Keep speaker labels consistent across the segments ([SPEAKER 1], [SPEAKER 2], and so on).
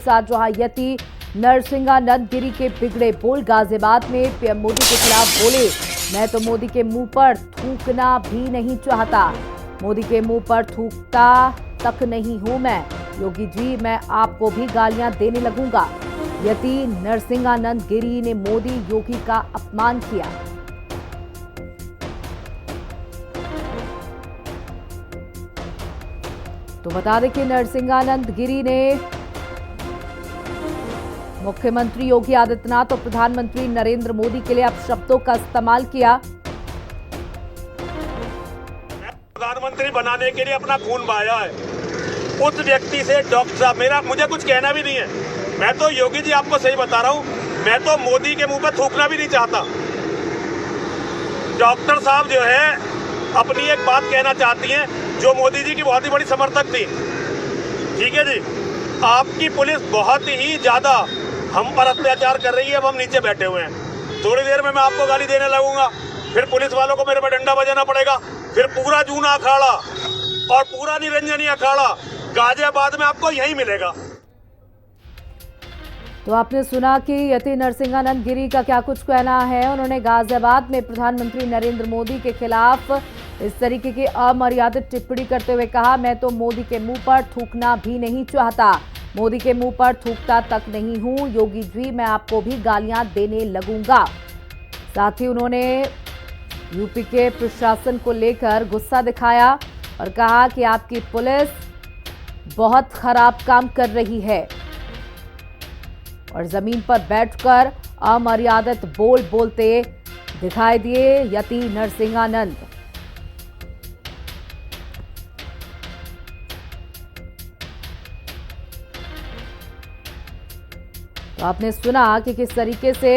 [SPEAKER 1] साथ जहां यति नरसिंहानंद गिरी के बिगड़े बोल गाजियाबाद में पीएम मोदी के खिलाफ बोले, मैं तो मोदी के मुंह पर थूकना भी नहीं चाहता, मोदी के मुंह पर थूकता तक नहीं हूं मैं, योगी जी मैं आपको भी गालियां देने लगूंगा। यति नरसिंहानंद गिरी ने मोदी योगी का अपमान किया। तो बता दें कि नरसिंहानंद गिरी ने मुख्यमंत्री योगी आदित्यनाथ और प्रधानमंत्री नरेंद्र मोदी के लिए अपशब्दों का इस्तेमाल किया।
[SPEAKER 2] प्रधानमंत्री बनाने के लिए अपना खून बहाया है। उस व्यक्ति से डॉक्टर साहब मुझे कुछ कहना भी नहीं है। मैं तो योगी जी आपको सही बता रहा हूँ, मैं तो मोदी के मुंह पे थूकना भी नहीं चाहता। डॉक्टर साहब जो है अपनी एक बात कहना चाहती हैं जो मोदी जी की बहुत ही बड़ी समर्थक थी। ठीक है जी, आपकी पुलिस बहुत ही ज्यादा हम पर अत्याचार कर रही है। अब हम नीचे बैठे हुए हैं, थोड़ी देर में मैं आपको गाली देने लगूंगा, फिर पुलिस वालों को मेरे पर डंडा बजाना पड़ेगा, फिर पूरा जूना अखाड़ा और पूरा निरंजनी अखाड़ा गाजियाबाद में आपको यही मिलेगा।
[SPEAKER 1] तो आपने सुना कि यति नरसिंहानंद गिरी का क्या कुछ कहना है। उन्होंने गाजियाबाद में प्रधानमंत्री नरेंद्र मोदी के खिलाफ इस तरीके की अमर्यादित टिप्पणी करते हुए कहा, मैं तो मोदी के मुंह पर थूकना भी नहीं चाहता, मोदी के मुंह पर थूकता तक नहीं हूं, योगी जी मैं आपको भी गालियां देने लगूंगा। साथ ही उन्होंने यूपी के प्रशासन को लेकर गुस्सा दिखाया और कहा कि आपकी पुलिस बहुत खराब काम कर रही है और जमीन पर बैठकर अमर्यादित बोल बोलते दिखाई दिए यति नरसिंहानंद। तो आपने सुना कि किस तरीके से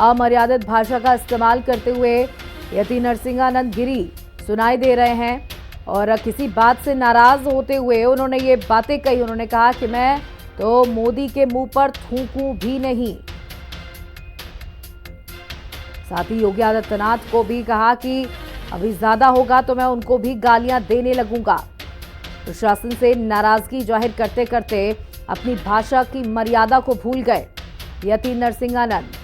[SPEAKER 1] अमर्यादित भाषा का इस्तेमाल करते हुए यति नरसिंहानंद गिरी सुनाई दे रहे हैं और किसी बात से नाराज होते हुए उन्होंने ये बातें कही। उन्होंने कहा कि मैं तो मोदी के मुंह पर थूकूं भी नहीं। साथ ही योगी आदित्यनाथ को भी कहा कि अभी ज्यादा होगा तो मैं उनको भी गालियां देने लगूंगा। प्रशासन से नाराजगी जाहिर करते करते अपनी भाषा की मर्यादा को भूल गए यति नरसिंहानंद।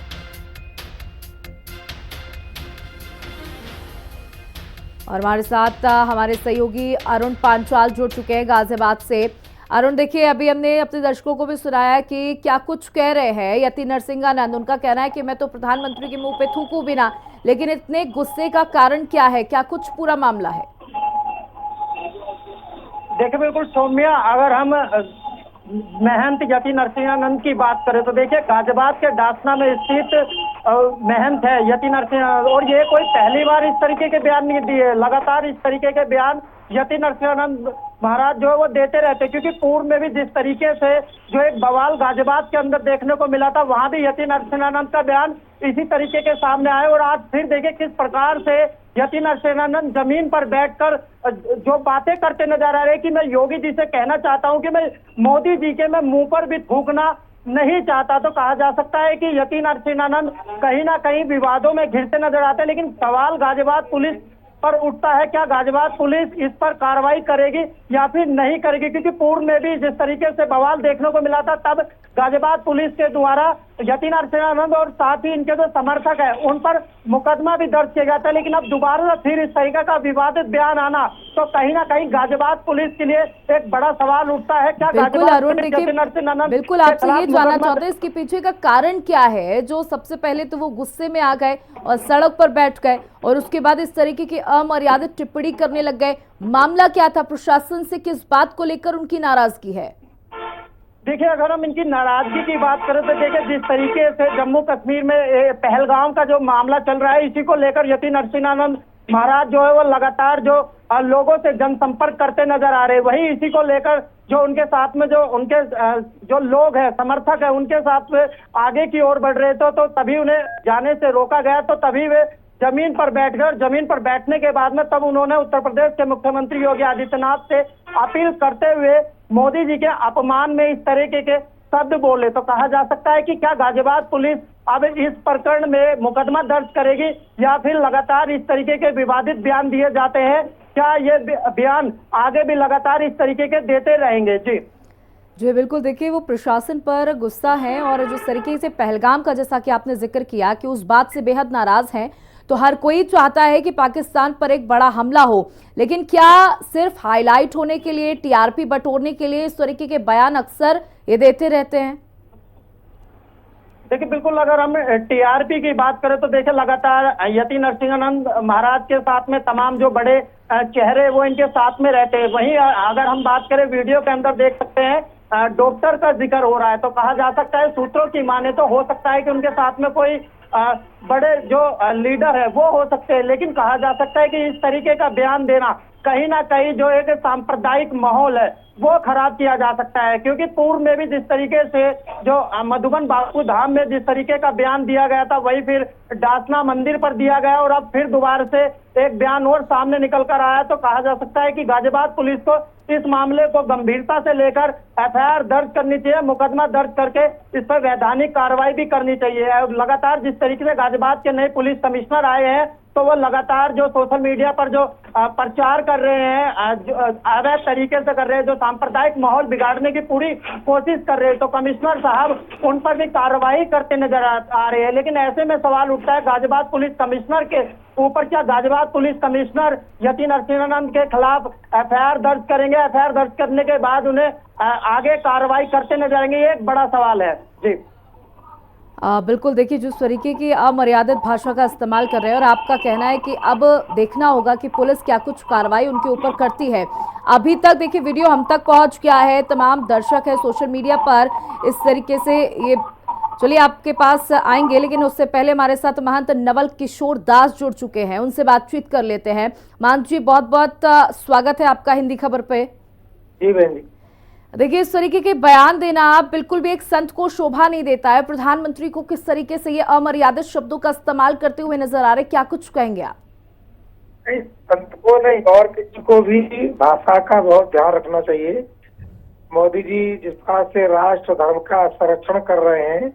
[SPEAKER 1] और हमारे साथ हमारे सहयोगी अरुण पांचाल जुड़ चुके हैं गाजियाबाद से। अरुण, देखिए अभी हमने अपने दर्शकों को भी सुनाया कि क्या कुछ कह रहे हैं यति नरसिंहानंद। उनका कहना है कि मैं तो प्रधानमंत्री के मुंह पे थूकूं भी ना, लेकिन इतने गुस्से का कारण क्या है, क्या कुछ पूरा मामला है?
[SPEAKER 3] देखिए बिल्कुल सौम्या, अगर हम महंत यति नरसिंहानंद की बात करें तो देखिए गाजियाबाद के डासना में स्थित महंत है यति नरसिंहानंद, और ये कोई पहली बार इस तरीके के बयान नहीं दिए। लगातार इस तरीके के बयान यति नरसिंहानंद महाराज जो है वो देते रहते, क्योंकि पूर्व में भी जिस तरीके से जो एक बवाल गाजियाबाद के अंदर देखने को मिला था, वहां भी यति नरसिंहानंद का बयान इसी तरीके के सामने आए। और आज फिर देखिए किस प्रकार से यति नरसिंहानंद जमीन पर बैठकर जो बातें करते नजर आ रहे हैं कि मैं योगी जी से कहना चाहता हूं कि मैं मोदी जी के मैं मुंह पर भी थूकना नहीं चाहता। तो कहा जा सकता है कि यति नरसिंहानंद कहीं ना कहीं विवादों में घिरते नजर आते हैं। लेकिन सवाल गाजियाबाद पुलिस पर उठता है, क्या गाजियाबाद पुलिस इस पर कार्रवाई करेगी या फिर नहीं करेगी, क्योंकि पूर्व में भी जिस तरीके से बवाल देखने को मिला था तब गाजियाबाद पुलिस के द्वारा यति नरसिंहानंद और साथ ही इनके जो समर्थक है उन पर मुकदमा भी दर्ज किया गया था। लेकिन अब दोबारा फिर इस तरीके का विवादित बयान आना तो कहीं ना कहीं गाजियाबाद पुलिस के लिए एक बड़ा सवाल उठता है। क्या गाजियाबाद पुलिस यति नरसिंहानंद
[SPEAKER 1] बिल्कुल आपसे ये जानना चाहते हैं इसके पीछे का कारण क्या है, जो सबसे पहले तो वो गुस्से में आ गए और सड़क पर बैठ गए और उसके बाद इस तरीके की अमर्यादित टिप्पणी करने लग गए। मामला क्या था, प्रशासन से किस बात को लेकर उनकी नाराजगी है?
[SPEAKER 3] देखिए अगर हम इनकी नाराजगी की बात करें तो देखिए जिस तरीके से जम्मू कश्मीर में पहलगाम का जो मामला चल रहा है, इसी को लेकर यति नरसिंहानंद महाराज जो है वो लगातार जो लोगों से जनसंपर्क करते नजर आ रहे हैं। वही इसी को लेकर जो उनके साथ में जो उनके जो लोग हैं, समर्थक है, उनके साथ में आगे की ओर बढ़ रहे थे तो तभी उन्हें जाने से रोका गया। तो तभी वे जमीन पर बैठकर जमीन पर बैठने के बाद में तब उन्होंने उत्तर प्रदेश के मुख्यमंत्री योगी आदित्यनाथ से अपील करते हुए मोदी जी के अपमान में इस तरीके के शब्द बोले। तो कहा जा सकता है कि क्या गाजियाबाद पुलिस अब इस प्रकरण में मुकदमा दर्ज करेगी या फिर लगातार इस तरीके के विवादित बयान दिए जाते हैं, क्या ये बयान आगे भी लगातार इस तरीके के देते रहेंगे? जी
[SPEAKER 1] जी बिल्कुल, देखिए वो प्रशासन पर गुस्सा है और जिस तरीके से पहलगाम का जैसा कि आपने जिक्र किया कि उस बात से बेहद नाराज हैं, तो हर कोई चाहता है कि पाकिस्तान पर एक बड़ा हमला हो, लेकिन क्या सिर्फ हाईलाइट होने के लिए, टीआरपी बटोरने के लिए इस तरीके के बयान अक्सर ये देते रहते हैं?
[SPEAKER 3] देखिए बिल्कुल, अगर हम टीआरपी की बात करें तो देखिए लगातार यति नरसिंहानंद महाराज के साथ में तमाम जो बड़े चेहरे वो इनके साथ में रहते हैं। वहीं अगर हम बात करें, वीडियो के अंदर देख सकते हैं डॉक्टर का जिक्र हो रहा है, तो कहा जा सकता है, सूत्रों की माने तो हो सकता है कि उनके साथ में कोई बड़े जो लीडर है वो हो सकते हैं, लेकिन कहा जा सकता है कि इस तरीके का बयान देना कहीं ना कहीं जो एक सांप्रदायिक माहौल है वो खराब किया जा सकता है। क्योंकि पूर्व में भी जिस तरीके से जो मधुबन बापू धाम में जिस तरीके का बयान दिया गया था, वही फिर डासना मंदिर पर दिया गया और अब फिर दोबारा से एक बयान और सामने निकल कर आया। तो कहा जा सकता है कि गाजियाबाद पुलिस को इस मामले को गंभीरता से लेकर एफआईआर दर्ज करनी चाहिए, मुकदमा दर्ज करके इस पर वैधानिक कार्रवाई भी करनी चाहिए। लगातार जिस तरीके से गाजियाबाद के नए पुलिस कमिश्नर आए हैं, तो वो लगातार जो सोशल मीडिया पर जो प्रचार कर रहे हैं, जो अवैध तरीके से कर रहे हैं, जो सांप्रदायिक माहौल बिगाड़ने की पूरी कोशिश कर रहे हैं, तो कमिश्नर साहब उन पर भी कार्रवाई करते नजर आ रहे हैं। लेकिन ऐसे में सवाल उठता है, गाजियाबाद पुलिस कमिश्नर के ऊपर क्या गाजियाबाद पुलिस कमिश्नर यति नरसिंहानंद के खिलाफ एफआईआर दर्ज करेंगे? एफआईआर दर्ज करने के बाद उन्हें आगे कार्रवाई करते नजर आएंगे? ये एक बड़ा सवाल है जी।
[SPEAKER 1] बिल्कुल, देखिए जिस तरीके की अमर्यादित भाषा का इस्तेमाल कर रहे हैं और आपका कहना है कि अब देखना होगा कि पुलिस क्या कुछ कार्रवाई उनके ऊपर करती है। अभी तक देखिए वीडियो हम तक पहुंच गया है, तमाम दर्शक है सोशल मीडिया पर इस तरीके से ये, चलिए आपके पास आएंगे, लेकिन उससे पहले हमारे साथ महंत नवल किशोर दास जुड़ चुके हैं, उनसे बातचीत कर लेते हैं। महंत जी, बहुत बहुत स्वागत है आपका हिंदी खबर पे।
[SPEAKER 3] जी बहन जी,
[SPEAKER 1] देखिए इस तरीके के बयान देना बिल्कुल भी एक संत को शोभा नहीं देता है। प्रधानमंत्री को किस तरीके से ये अमर्यादित शब्दों का इस्तेमाल करते हुए नजर आ रहे, क्या कुछ कहेंगे आप?
[SPEAKER 4] संत को नहीं और किसी को भी भाषा का बहुत ध्यान रखना चाहिए। मोदी जी जिस तरह से राष्ट्र धर्म का संरक्षण कर रहे हैं,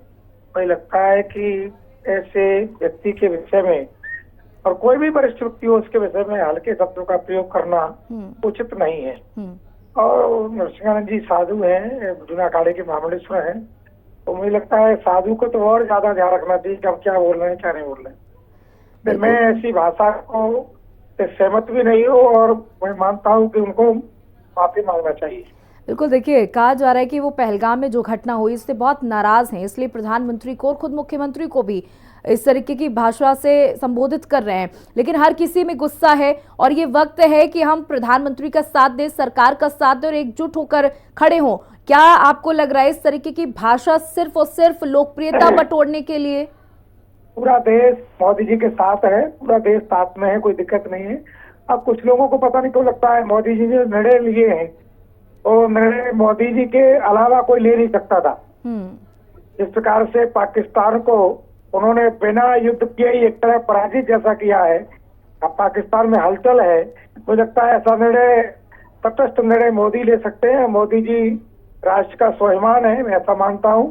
[SPEAKER 4] मुझे लगता है कि ऐसे व्यक्ति के विषय में और कोई भी वरिष्ठ व्यक्ति हो उसके विषय में हल्के शब्दों का प्रयोग करना उचित नहीं है। और नरसिंहानंद जी साधु हैं, जूना अखाड़े के महामंडलेश्वर हैं, तो मुझे लगता है साधु को तो और ज्यादा ध्यान रखना चाहिए कि हम क्या बोल रहे हैं क्या नहीं बोल रहे हैं। मैं ऐसी भाषा को सहमत भी नहीं हूँ और मैं मानता हूँ कि उनको माफी मांगना चाहिए।
[SPEAKER 1] बिल्कुल, देखिए कहा जा रहा है कि वो पहलगाम में जो घटना हुई इससे बहुत नाराज हैं, इसलिए प्रधानमंत्री को और खुद मुख्यमंत्री को भी इस तरीके की भाषा से संबोधित कर रहे हैं। लेकिन हर किसी में गुस्सा है और ये वक्त है कि हम प्रधानमंत्री का साथ दें, सरकार का साथ दें और एकजुट होकर खड़े हों। क्या आपको लग रहा है इस तरीके की भाषा सिर्फ और सिर्फ लोकप्रियता बटोरने के लिए?
[SPEAKER 4] पूरा देश मोदी जी के साथ है, पूरा देश साथ में है, कोई दिक्कत नहीं है। अब कुछ लोगों को पता नहीं क्यों लगता है मोदी जी ने निर्णय लिए हैं और निर्णय मोदी जी के अलावा कोई ले नहीं सकता था। इस प्रकार से पाकिस्तान को उन्होंने बिना युद्ध किए ही एक तरह पराजित जैसा किया है। अब पाकिस्तान में हलचल है, मुझे लगता है ऐसा निर्णय तटस्थ निर्णय मोदी ले सकते हैं। मोदी जी राष्ट्र का स्वाभिमान है, मैं ऐसा मानता हूँ।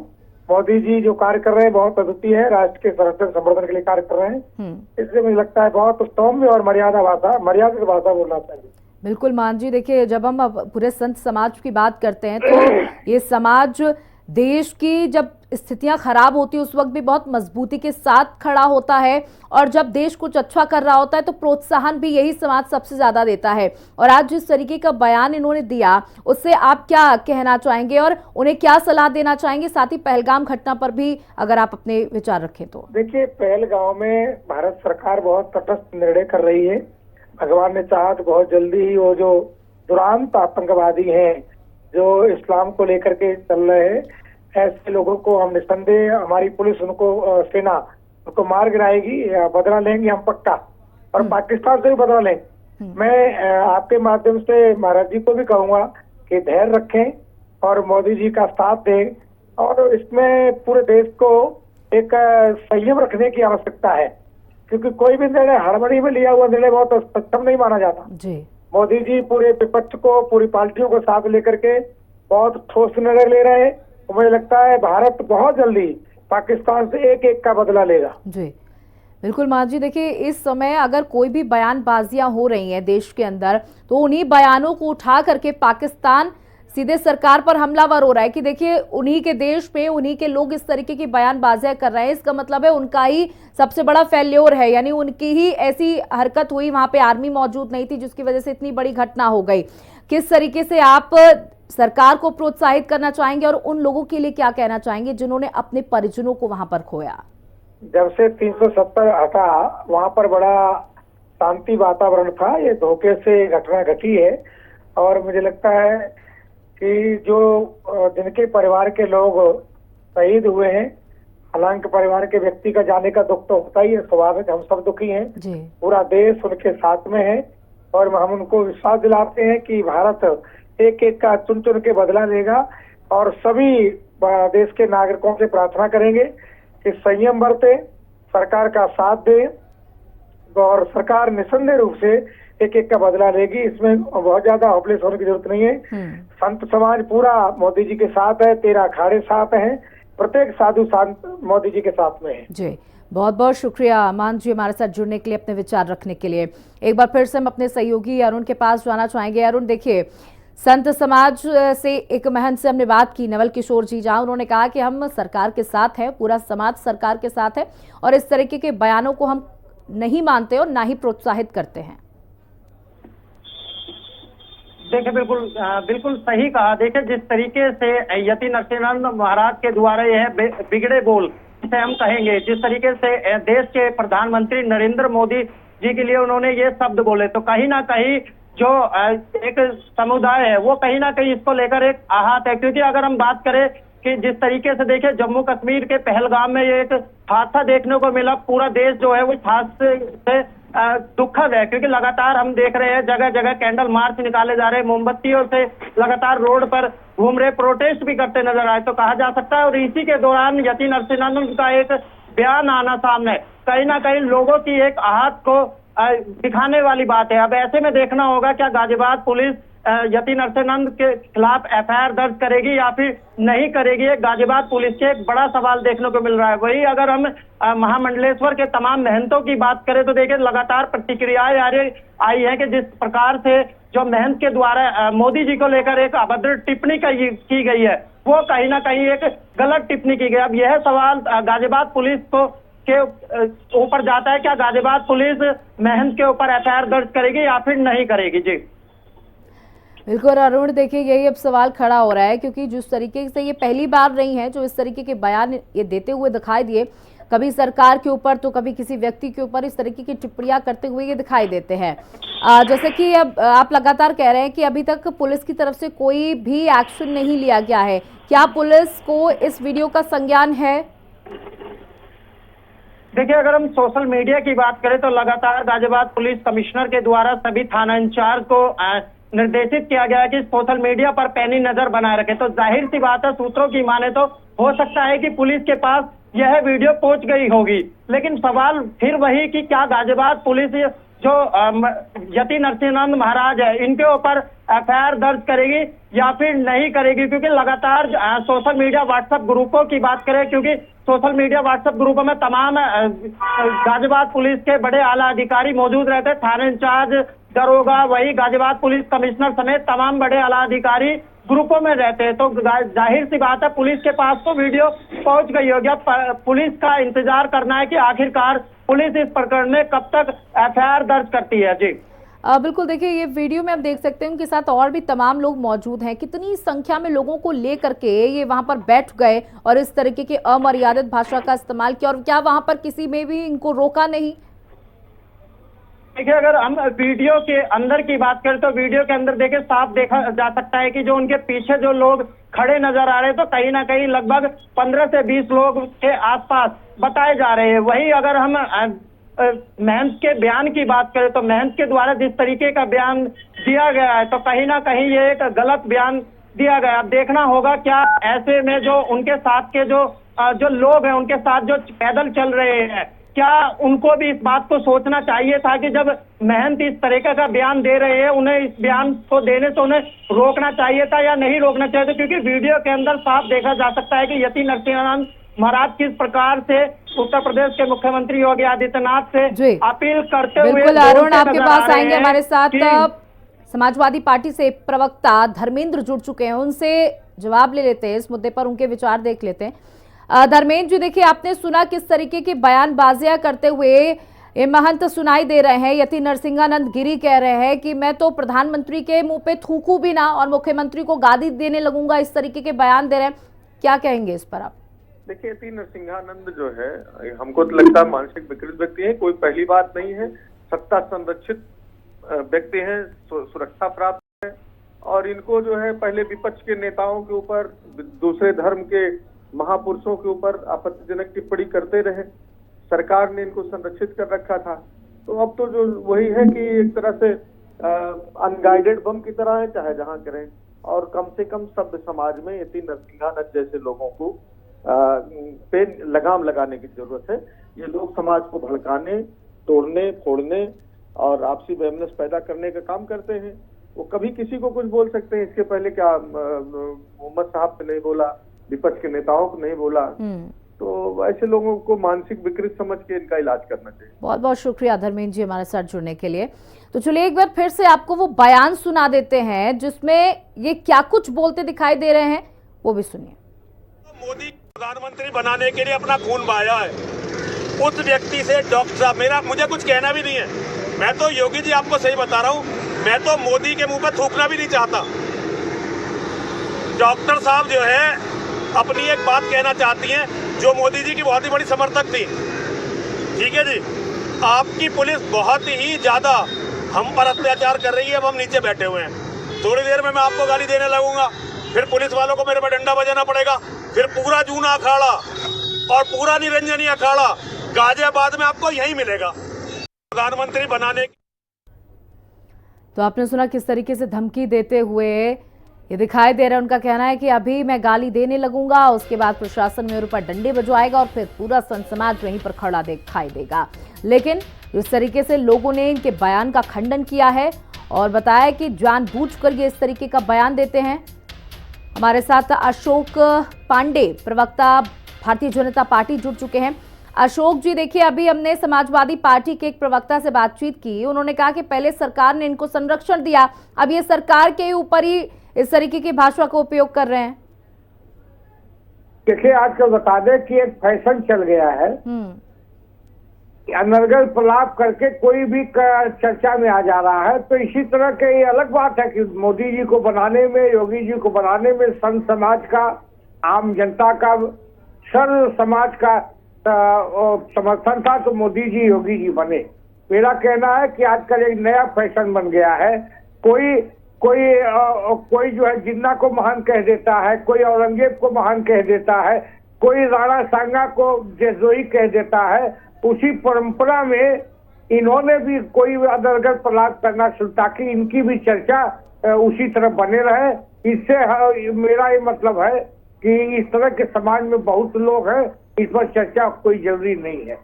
[SPEAKER 4] मोदी जी जो कार्य कर रहे हैं बहुत अद्वितीय है, राष्ट्र के संरक्षण संवर्धन के लिए कार्य कर रहे हैं। इसलिए मुझे लगता है बहुत सौम्य और मर्यादित भाषा बोलना चाहिए।
[SPEAKER 1] बिल्कुल मान जी, देखिए जब हम पूरे संत समाज की बात करते हैं तो ये समाज देश की जब स्थितियां खराब होती है उस वक्त भी बहुत मजबूती के साथ खड़ा होता है और जब देश कुछ अच्छा कर रहा होता है तो प्रोत्साहन भी यही समाज सबसे ज्यादा देता है। और आज जिस तरीके का बयान इन्होंने दिया उससे आप क्या कहना चाहेंगे और उन्हें क्या सलाह देना चाहेंगे? साथ ही पहलगाम घटना पर भी अगर आप अपने विचार रखें तो।
[SPEAKER 4] देखिए, पहलगाम में भारत सरकार बहुत तटस्थ निर्णय कर रही है। भगवान ने चाहा तो बहुत जल्दी ही वो जो दुरांत आतंकवादी हैं जो इस्लाम को लेकर के चल रहे हैं, ऐसे लोगों को हम निस्संदेह, हमारी पुलिस उनको सेना उनको मार गिराएगी, बदला लेंगे हम पक्का, और पाकिस्तान से भी बदला लेंगे। मैं आपके माध्यम से महाराज जी को भी कहूंगा कि धैर्य रखें और मोदी जी का साथ दें और इसमें पूरे देश को एक संयम रखने की आवश्यकता है, क्योंकि कोई भी निर्णय हड़बड़ी में लिया हुआ निर्णय बहुत सक्षम नहीं माना जाता जी। मोदी जी पूरे विपक्ष को, पूरी पार्टियों को साथ लेकर के बहुत ठोस निर्णय ले रहे हैं। तो मुझे लगता है भारत बहुत जल्दी पाकिस्तान से एक एक का बदला लेगा
[SPEAKER 1] जी। बिल्कुल मान जी, देखिए इस समय अगर कोई भी बयानबाजियां हो रही हैं देश के अंदर तो उन्हीं बयानों को उठा करके पाकिस्तान सीधे सरकार पर हमलावर हो रहा है कि देखिए उन्हीं के देश पे उन्हीं के लोग इस तरीके की बयानबाजियां कर रहे हैं, इसका मतलब है उनका ही सबसे बड़ा फेल्योर है, यानी उनकी ही ऐसी हरकत हुई, वहां पे आर्मी मौजूद नहीं थी जिसकी वजह से इतनी बड़ी घटना हो गई। किस तरीके से आप सरकार को प्रोत्साहित करना चाहेंगे और उन लोगों के लिए क्या कहना चाहेंगे जिन्होंने अपने परिजनों को वहां पर खोया?
[SPEAKER 4] जब से 370 हटा वहां पर बड़ा शांति वातावरण था, ये धोखे से घटना घटी है। और मुझे लगता है कि जो जिनके परिवार के लोग शहीद हुए हैं, हालांकि परिवार के व्यक्ति का जाने का दुख तो होता ही है, स्वाभाविक, हम सब दुखी हैं, पूरा देश उनके साथ में है। और हम उनको विश्वास दिलाते हैं कि भारत एक एक का चुन चुन के बदला लेगा। और सभी देश के नागरिकों से प्रार्थना करेंगे कि संयम बरते, सरकार का साथ दे, और सरकार निसंदेह रूप से एक एक का बदला लेगी। इसमें बहुत ज्यादा होपलेस होने की जरूरत नहीं है। संत समाज पूरा मोदी जी के साथ है, 13 अखाड़े साथ हैं, प्रत्येक साधु संत मोदी जी के साथ में है।
[SPEAKER 1] जी, बहुत बहुत शुक्रिया अमान जी हमारे साथ जुड़ने के लिए, अपने विचार रखने के लिए। एक बार फिर से हम अपने सहयोगी अरुण के पास जाना चाहेंगे। अरुण, देखिए संत समाज से एक महंत से हमने बात की, नवल किशोर जी, जहां उन्होंने कहा कि हम सरकार के साथ हैं, पूरा समाज सरकार के साथ है और इस तरीके के बयानों को हम नहीं मानते और ना ही प्रोत्साहित करते हैं।
[SPEAKER 3] देखिए बिल्कुल सही कहा। देखिए जिस तरीके से यति नरसिंहानंद महाराज के द्वारा यह बिगड़े बोल जिसे हम कहेंगे, जिस तरीके से देश के प्रधानमंत्री नरेंद्र मोदी जी के लिए उन्होंने ये शब्द बोले, तो कहीं ना कहीं जो एक समुदाय है वो कहीं ना कहीं इसको लेकर एक आहत है। क्योंकि अगर हम बात करें कि जिस तरीके से देखिए जम्मू कश्मीर के पहलगाम में ये एक हादसा देखने को मिला, पूरा देश जो है वो इस हादसे से दुखद है। क्योंकि लगातार हम देख रहे हैं जगह जगह कैंडल मार्च निकाले जा रहे हैं, मोमबत्तियों से लगातार रोड पर घूम रहे, प्रोटेस्ट भी करते नजर आए, तो कहा जा सकता है। और इसी के दौरान यति नरसिंहानंद का एक बयान आना सामने कहीं ना कहीं लोगों की एक आहत को दिखाने वाली बात है। अब ऐसे में देखना होगा क्या गाजियाबाद पुलिस यति नरसिंहानंद के खिलाफ एफआईआर दर्ज करेगी या फिर नहीं करेगी। गाजियाबाद पुलिस के एक बड़ा सवाल देखने को मिल रहा है। वही अगर हम महामंडलेश्वर के तमाम महंतों की बात करें तो देखिए लगातार प्रतिक्रियाएं आई है कि जिस प्रकार से जो महंत के द्वारा मोदी जी को लेकर एक अभद्र टिप्पणी की गई है, वो कहीं ना कहीं एक गलत टिप्पणी की गई। अब यह सवाल गाजियाबाद पुलिस को के ऊपर जाता है, क्या गाजियाबाद पुलिस महंत के ऊपर एफआईआर दर्ज करेगी या फिर नहीं करेगी। जी
[SPEAKER 1] बिल्कुल अरुण, देखिए यही अब सवाल खड़ा हो रहा है क्योंकि जिस तरीके से ये पहली बार नहीं है जो इस तरीके के बयान ये देते हुए दिखाई दिए, कभी सरकार के ऊपर तो कभी किसी व्यक्ति के ऊपर इस तरीके की टिप्पणियां करते हुए ये दिखाई देते हैं। जैसे कि अब आप लगातार कह रहे हैं कि अभी तक पुलिस की तरफ से कोई भी एक्शन नहीं लिया गया है, क्या पुलिस को इस वीडियो का संज्ञान है?
[SPEAKER 3] देखिए अगर हम सोशल मीडिया की बात करें तो लगातार गाजियाबाद पुलिस कमिश्नर के द्वारा सभी थाना इंचार्ज को निर्देशित किया गया है कि सोशल मीडिया पर पैनी नजर बनाए रखे। तो जाहिर सी बात है, सूत्रों की माने तो हो सकता है कि पुलिस के पास यह वीडियो पहुंच गई होगी। लेकिन सवाल फिर वही कि क्या गाजियाबाद पुलिस जो यति नरसिंहानंद महाराज है इनके ऊपर एफआईआर दर्ज करेगी या फिर नहीं करेगी। क्योंकि लगातार सोशल मीडिया व्हाट्सएप ग्रुपों की बात करें, क्योंकि सोशल मीडिया व्हाट्सएप ग्रुपों में तमाम गाजियाबाद पुलिस के बड़े आला अधिकारी मौजूद रहते हैं, थाना इंचार्ज, दरोगा, वही गाजियाबाद पुलिस कमिश्नर समेत तमाम बड़े आला अधिकारी ग्रुपों में रहते हैं। तो जाहिर सी बात है पुलिस के पास तो वीडियो पहुंच गई होगी। अब पुलिस का इंतजार करना है कि आखिरकार पुलिस इस प्रकरण में कब तक एफआईआर दर्ज करती है। जी
[SPEAKER 1] बिल्कुल, देखिए ये वीडियो में आप देख सकते हैं उनके साथ और भी तमाम लोग मौजूद हैं। कितनी संख्या में लोगों को लेकर के ये वहां पर बैठ गए और इस तरीके की अमर्यादित भाषा का इस्तेमाल किया, और क्या वहां पर किसी में भी इनको रोका नहीं?
[SPEAKER 3] देखिए अगर हम वीडियो के अंदर की बात करें तो वीडियो के अंदर देखिए साफ देखा जा सकता है कि जो उनके पीछे जो लोग खड़े नजर आ रहे हैं तो कहीं ना कहीं लगभग 15 से 20 लोग के आसपास बताए जा रहे हैं। वही अगर हम महंत के बयान की बात करें तो महंत के द्वारा जिस तरीके का बयान दिया गया है तो कहीं ना कहीं ये एक गलत बयान दिया गया। अब देखना होगा क्या ऐसे में जो उनके साथ के जो लोग हैं, उनके साथ जो पैदल चल रहे हैं, क्या उनको भी इस बात को सोचना चाहिए था कि जब महंत इस तरीके का बयान दे रहे हैं उन्हें इस बयान को देने से उन्हें रोकना चाहिए था या नहीं रोकना चाहिए था। क्योंकि वीडियो के अंदर साफ देखा जा सकता है कि यति नरसिंहानंद महाराज किस प्रकार से उत्तर प्रदेश के मुख्यमंत्री योगी आदित्यनाथ से अपील करते हुए
[SPEAKER 1] बिल्कुल अरुण आपके पास आएंगे, हमारे साथ समाजवादी पार्टी से प्रवक्ता धर्मेंद्र जुड़ चुके हैं, उनसे जवाब ले लेते हैं, इस मुद्दे पर उनके विचार देख लेते हैं। धर्मेंद्र जी, देखिए आपने सुना किस तरीके की बयानबाजियां करते हुए ये महंत सुनाई दे रहे हैं। यति नरसिंहानंद गिरी कह रहे हैं कि मैं तो प्रधानमंत्री के मुंह पे थूकूं भी ना और मुख्यमंत्री को गादी देने लगूंगा, इस तरीके के बयान दे रहे हैं। क्या कहेंगे इस पर आप?
[SPEAKER 5] देखिए, यति नरसिंहानंद जो है, हमको तो लगता है मानसिक विकृत व्यक्ति है। कोई पहली बात नहीं है, सत्ता संरक्षित व्यक्ति हैं, सुरक्षा प्राप्त है, और इनको जो है पहले विपक्ष के नेताओं के ऊपर, दूसरे धर्म के महापुरुषों के ऊपर आपत्तिजनक टिप्पणी करते रहे। सरकार ने इनको संरक्षित कर रखा था, तो अब तो जो वही है कि एक तरह से अनगाइडेड बम की तरह है, चाहे जहां करें। और कम से कम सभ्य समाज में यति नरसिंहानंद जैसे लोगों को पे लगाम लगाने की जरूरत है। ये लोग समाज को भड़काने, तोड़ने, फोड़ने और आपसी वैमनस्य पैदा करने का काम करते हैं। वो कभी किसी को कुछ बोल सकते हैं। इसके पहले क्या मोहम्मद साहब ने नहीं बोला, विपक्ष के नेताओं को नहीं बोला। तो ऐसे लोगों को मानसिक विकृत समझ के इनका इलाज करना चाहिए।
[SPEAKER 1] बहुत बहुत शुक्रिया धर्मेंद्र जी हमारे साथ जुड़ने के लिए। तो चलिए एक बार फिर से आपको वो बयान सुना देते हैं जिसमें ये क्या कुछ बोलते दिखाई दे रहे हैं, वो भी सुनिए।
[SPEAKER 2] मोदी प्रधानमंत्री बनाने के लिए अपना खून बहाया है। उस व्यक्ति से डॉक्टर साहब, मुझे कुछ कहना भी नहीं है। मैं तो योगी जी आपको सही बता रहा हूँ, मैं तो मोदी के मुंह पर थूकना भी नहीं चाहता। डॉक्टर साहब जो है अपनी एक बात कहना चाहती हैं, जो मोदी जी की बहुत ही बड़ी समर्थक थी। ठीक है जी, आपकी पुलिस बहुत ही ज्यादा हम पर अत्याचार कर रही है। अब हम नीचे बैठे हुए हैं, थोड़ी देर में मैं आपको गाली देने लगूंगा, फिर पुलिस वालों को मेरे पर डंडा बजाना पड़ेगा, फिर पूरा जूना अखाड़ा और पूरा निरंजनी अखाड़ा गाजियाबाद में आपको यही मिलेगा प्रधानमंत्री बनाने।
[SPEAKER 1] तो आपने सुना किस तरीके से धमकी देते हुए ये दिखाई दे रहा है। उनका कहना है कि अभी मैं गाली देने लगूंगा, उसके बाद प्रशासन मेरे ऊपर डंडे बजवाएगा और फिर पूरा संत समाज वहीं पर खड़ा दिखाई देगा। लेकिन इस तरीके से लोगों ने इनके बयान का खंडन किया है और बताया कि जानबूझकर ये इस तरीके का बयान देते हैं। हमारे साथ अशोक पांडे, प्रवक्ता भारतीय जनता पार्टी, जुड़ चुके हैं। अशोक जी, देखिए अभी हमने समाजवादी पार्टी के एक प्रवक्ता से बातचीत की, उन्होंने कहा कि पहले सरकार ने इनको संरक्षण दिया, अब ये सरकार के ऊपर ही इस तरीके की भाषा का उपयोग कर रहे हैं।
[SPEAKER 4] देखिए, आजकल बता दें कि एक फैशन चल गया है, अनर्गल प्रलाप करके कोई भी चर्चा में आ जा रहा है। तो इसी तरह के ये अलग बात है कि मोदी जी को बनाने में, योगी जी को बनाने में संत समाज का, आम जनता का, सर्व समाज का समर्थन था, तो मोदी जी, योगी जी बने। मेरा कहना है कि आजकल एक नया फैशन बन गया है। कोई जो है जिन्ना को महान कह देता है, कोई औरंगजेब को महान कह देता है, कोई राणा सांगा को देशद्रोही कह देता है। उसी परंपरा में इन्होंने भी कोई अनर्गल प्रलाप करना शुरू, ताकि इनकी भी चर्चा उसी तरह बने रहे। इससे मेरा ये मतलब है कि इस तरह के समाज में बहुत लोग हैं, इस पर चर्चा कोई जरूरी नहीं है।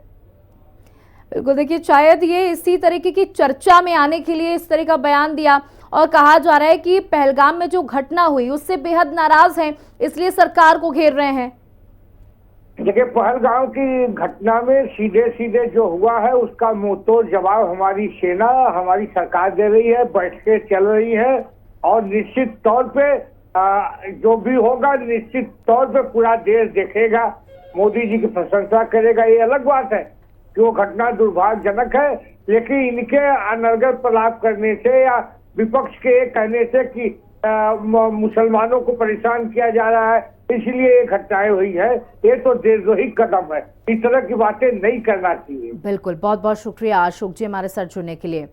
[SPEAKER 1] बिल्कुल, देखिए शायद ये इसी तरीके की चर्चा में आने के लिए इस तरह का बयान दिया और कहा जा रहा है कि पहलगाम में जो घटना हुई उससे बेहद नाराज हैं, इसलिए सरकार को घेर रहे हैं।
[SPEAKER 4] देखिए, पहलगाम की घटना में सीधे सीधे जो हुआ है उसका मुंहतोड़ जवाब हमारी सेना, हमारी सरकार दे रही है, बैठ के चल रही है। और निश्चित तौर पे जो भी होगा, निश्चित तौर पे पूरा देश देखेगा, मोदी जी की प्रशंसा करेगा। ये अलग बात है कि वो घटना दुर्भाग्यजनक है, लेकिन इनके अनर्गल प्रलाप करने से या विपक्ष के कहने से कि मुसलमानों को परेशान किया जा रहा है, इसलिए ये घटनाएं हुई है, ये तो देशद्रोही कदम है। इस तरह की बातें नहीं करना चाहिए।
[SPEAKER 1] बिल्कुल, बहुत बहुत शुक्रिया अशोक जी हमारे साथ जुड़ने के लिए।